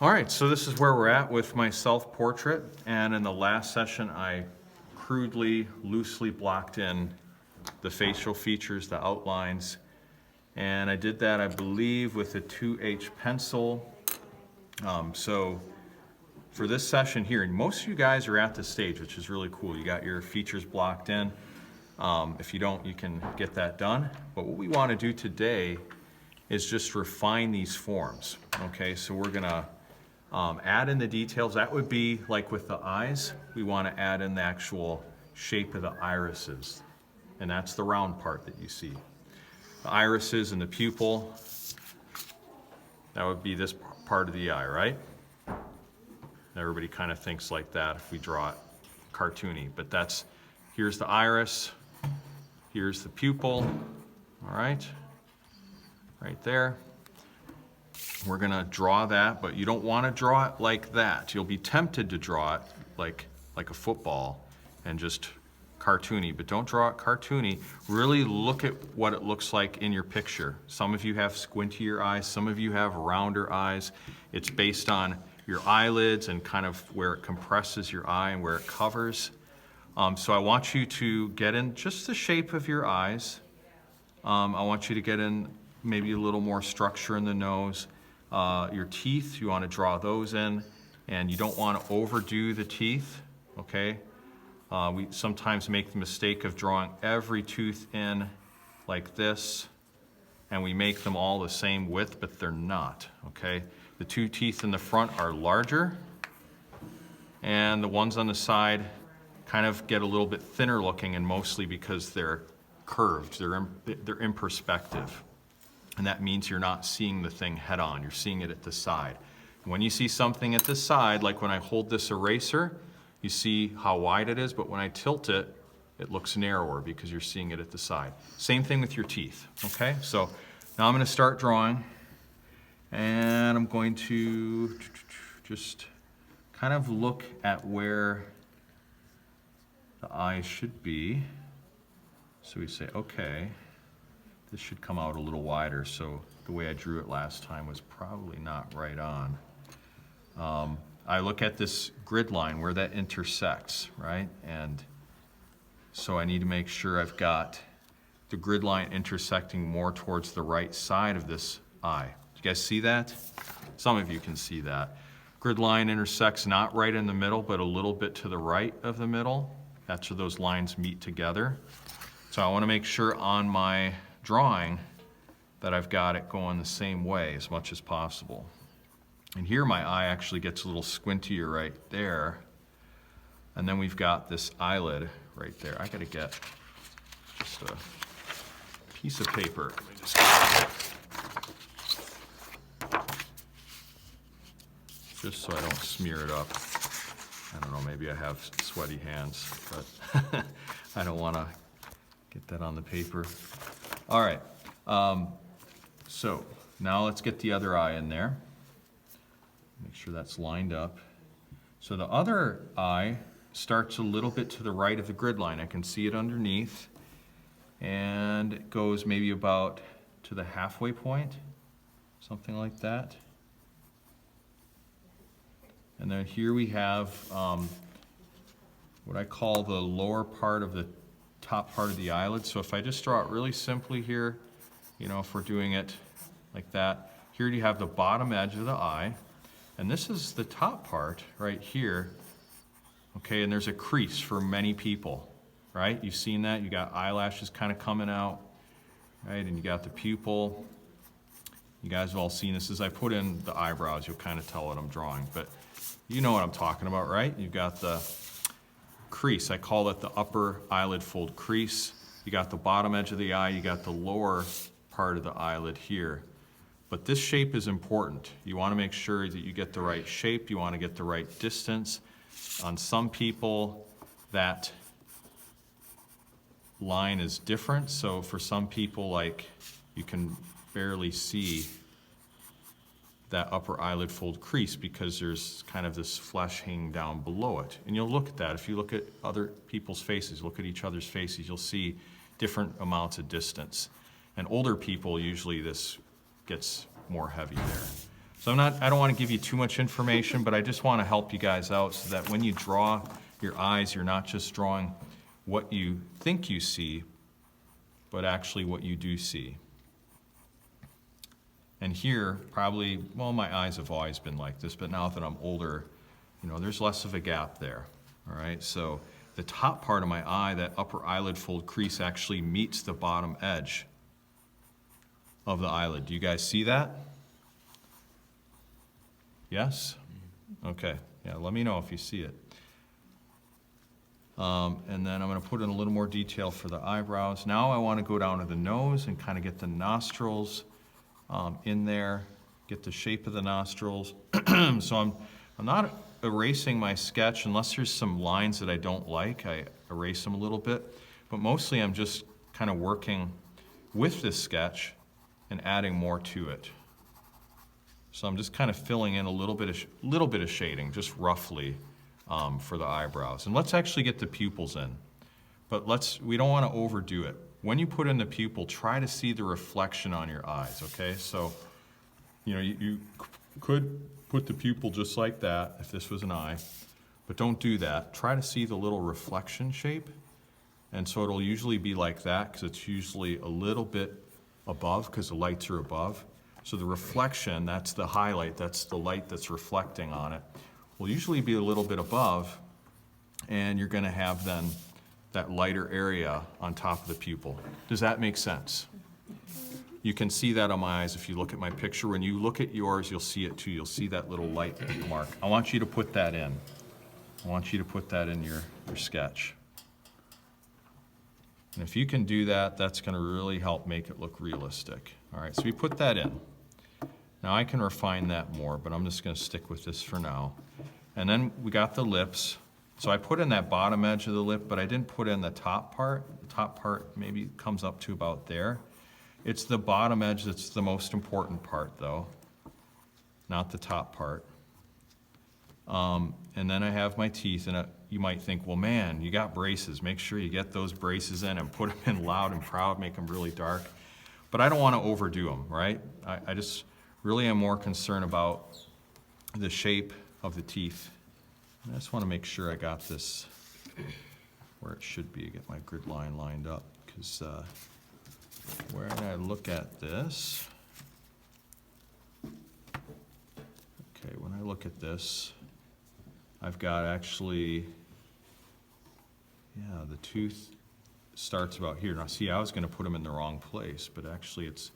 All right, so this is where we're at with my self-portrait, and in the last session I crudely, loosely blocked in the facial features, the outlines, and I did that, I believe, with a 2H pencil. So for this session here, and most of you guys are at this stage, which is really cool. You got your features blocked in. If you don't, you can get that done. But what we want to do today is just refine these forms. Okay, so we're gonna add in the details. That would be like with the eyes. We want to add in the actual shape of the irises, and that's the round part that you see. The irises and the pupil, that would be this part of the eye, right? Everybody kind of thinks like that if we draw it cartoony, but that's, here's the iris, here's the pupil, all right there. We're gonna draw that, but you don't want to draw it like that. You'll be tempted to draw it like a football and just cartoony, but don't draw it cartoony. Really look at what it looks like in your picture. Some of you have squintier eyes, some of you have rounder eyes. It's based on your eyelids and kind of where it compresses your eye and where it covers. So I want you to get in just the shape of your eyes. I want you to get in maybe a little more structure in the nose. Your teeth, you want to draw those in, and you don't want to overdo the teeth, okay? We sometimes make the mistake of drawing every tooth in like this, and we make them all the same width, but they're not, okay? The two teeth in the front are larger, and the ones on the side kind of get a little bit thinner looking, and mostly because they're curved, they're in perspective. And that means you're not seeing the thing head on, you're seeing it at the side. When you see something at the side, like when I hold this eraser, you see how wide it is, but when I tilt it, it looks narrower because you're seeing it at the side. Same thing with your teeth, okay? So now I'm gonna start drawing, and I'm going to just kind of look at where the eye should be. So we say, okay, this should come out a little wider, so the way I drew it last time was probably not right on. I look at this grid line where that intersects, right? And so I need to make sure I've got the grid line intersecting more towards the right side of this eye. You guys see that? Some of you can see that. Grid line intersects not right in the middle, but a little bit to the right of the middle. That's where those lines meet together. So I want to make sure on my drawing that I've got it going the same way as much as possible. And here my eye actually gets a little squintier right there. And then we've got this eyelid right there. I gotta get just a piece of paper. Let me just so I don't smear it up. I don't know, maybe I have sweaty hands, but I don't wanna get that on the paper. All right, so now let's get the other eye in there. Make sure that's lined up. So the other eye starts a little bit to the right of the grid line. I can see it underneath, and it goes maybe about to the halfway point, something like that. And then here we have what I call the lower part of the top part of the eyelid. So if I just draw it really simply here, you know, if we're doing it like that, here you have the bottom edge of the eye, and this is the top part right here, okay, and there's a crease for many people, right? You've seen that, you got eyelashes kind of coming out, right, and you got the pupil. You guys have all seen this. As I put in the eyebrows, you'll kind of tell what I'm drawing, but you know what I'm talking about, right? You've got the crease. I call it the upper eyelid fold crease. You got the bottom edge of the eye, you got the lower part of the eyelid here. But this shape is important. You want to make sure that you get the right shape, you want to get the right distance. On some people, that line is different. So for some people, like, you can barely see that upper eyelid fold crease because there's kind of this flesh hanging down below it. And you'll look at that. If you look at other people's faces, look at each other's faces, you'll see different amounts of distance. And older people, usually this gets more heavy there. So I don't want to give you too much information, but I just want to help you guys out so that when you draw your eyes, you're not just drawing what you think you see, but actually what you do see. And here, probably, well, my eyes have always been like this, but now that I'm older, there's less of a gap there, all right? So the top part of my eye, that upper eyelid fold crease, actually meets the bottom edge of the eyelid. Do you guys see that? Yes? Okay, yeah, let me know if you see it. And then I'm going to put in a little more detail for the eyebrows. Now I want to go down to the nose and kind of get the nostrils in there, get the shape of the nostrils. So I'm not erasing my sketch unless there's some lines that I don't like. I erase them a little bit, but mostly I'm just kind of working with this sketch and adding more to it. So I'm just kind of filling in a little bit of shading, just roughly, for the eyebrows. And let's actually get the pupils in. But we don't want to overdo it. When you put in the pupil, try to see the reflection on your eyes, okay? So, you could put the pupil just like that if this was an eye, but don't do that. Try to see the little reflection shape. And so it'll usually be like that because it's usually a little bit above because the lights are above. So the reflection, that's the highlight, that's the light that's reflecting on it, will usually be a little bit above, and you're going to have then that lighter area on top of the pupil. Does that make sense? You can see that on my eyes if you look at my picture. When you look at yours, you'll see it too. You'll see that little light mark. I want you to put that in. I want you to put that in your sketch. And if you can do that, that's going to really help make it look realistic. All right, so we put that in. Now I can refine that more, but I'm just going to stick with this for now. And then we got the lips. So I put in that bottom edge of the lip, but I didn't put in the top part. The top part maybe comes up to about there. It's the bottom edge that's the most important part, though, not the top part. And then I have my teeth, and you might think, well, man, you got braces. Make sure you get those braces in and put them in loud and proud, make them really dark. But I don't want to overdo them, right? I just really am more concerned about the shape of the teeth. I just want to make sure I got this where it should be, get my grid line lined up, because where I look at this, okay, when I look at this, I've got actually, yeah, the tooth starts about here. Now see, I was going to put them in the wrong place, but actually it's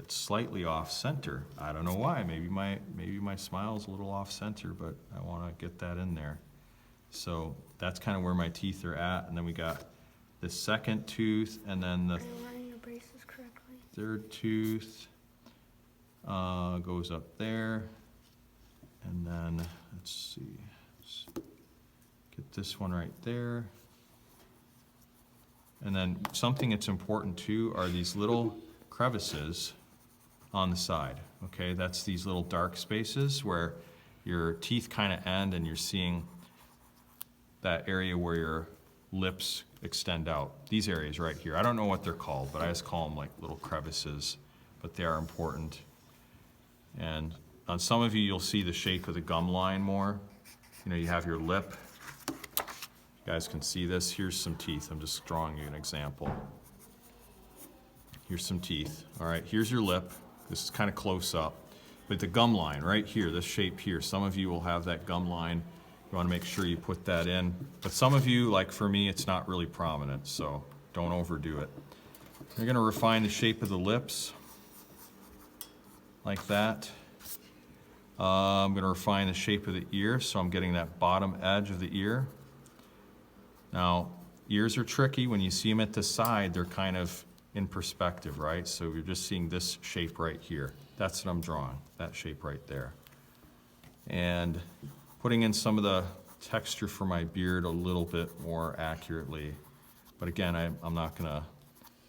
slightly off center. I don't know why. Maybe my smile's a little off center, but I want to get that in there. So that's kind of where my teeth are at, and then we got the second tooth, and then the third tooth goes up there, and then let's see, let's get this one right there. And then something that's important too are these little crevices on the side, okay? That's these little dark spaces where your teeth kind of end and you're seeing that area where your lips extend out. These areas right here. I don't know what they're called, but I just call them like little crevices, but they are important. And on some of you, you'll see the shape of the gum line more. You have your lip. You guys can see this. Here's some teeth. I'm just drawing you an example. Here's some teeth. All right, here's your lip. This is kind of close up. But the gum line right here, this shape here, some of you will have that gum line. You want to make sure you put that in. But some of you, like for me, it's not really prominent, so don't overdo it. You're going to refine the shape of the lips like that. I'm going to refine the shape of the ear, so I'm getting that bottom edge of the ear. Now, ears are tricky. When you see them at the side, they're kind of in perspective, right? So you're just seeing this shape right here. That's what I'm drawing, that shape right there. And putting in some of the texture for my beard a little bit more accurately. But again, I'm not going to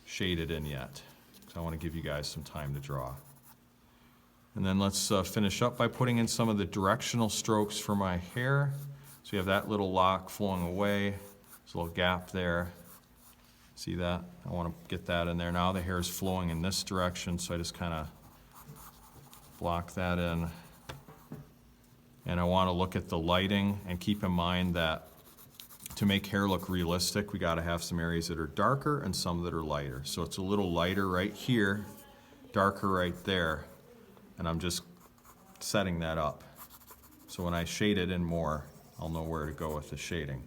shade it in yet, because I want to give you guys some time to draw. And then let's finish up by putting in some of the directional strokes for my hair. So you have that little lock flowing away. There's a little gap there. See that? I want to get that in there. Now the hair is flowing in this direction, so I just kind of block that in And I want to look at the lighting and keep in mind that to make hair look realistic, we got to have some areas that are darker and some that are lighter. So it's a little lighter right here, darker right there, and I'm just setting that up. So when I shade it in more, I'll know where to go with the shading.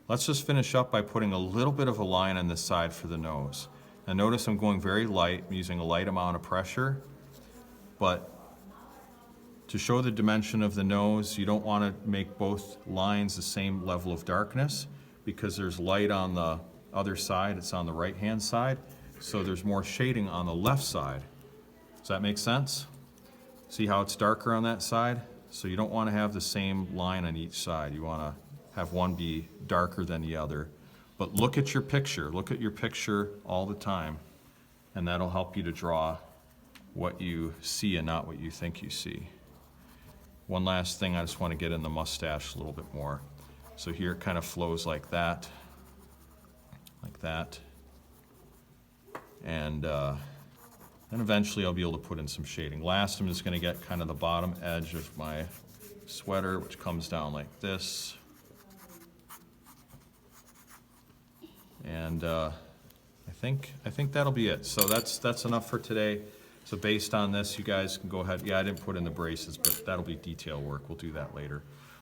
Let's just finish up by putting a little bit of a line on this side for the nose. Now notice I'm going very light, I'm using a light amount of pressure, but to show the dimension of the nose, you don't want to make both lines the same level of darkness because there's light on the other side, it's on the right-hand side, so there's more shading on the left side. Does that make sense? See how it's darker on that side? So you don't want to have the same line on each side. You want to have one be darker than the other. But look at your picture all the time, and that'll help you to draw what you see and not what you think you see. One last thing, I just want to get in the mustache a little bit more. So here it kind of flows like that, and then eventually I'll be able to put in some shading. Last, I'm just going to get kind of the bottom edge of my sweater, which comes down like this. And I think that'll be it. So that's enough for today. So based on this, you guys can go ahead. Yeah, I didn't put in the braces, but that'll be detail work. We'll do that later.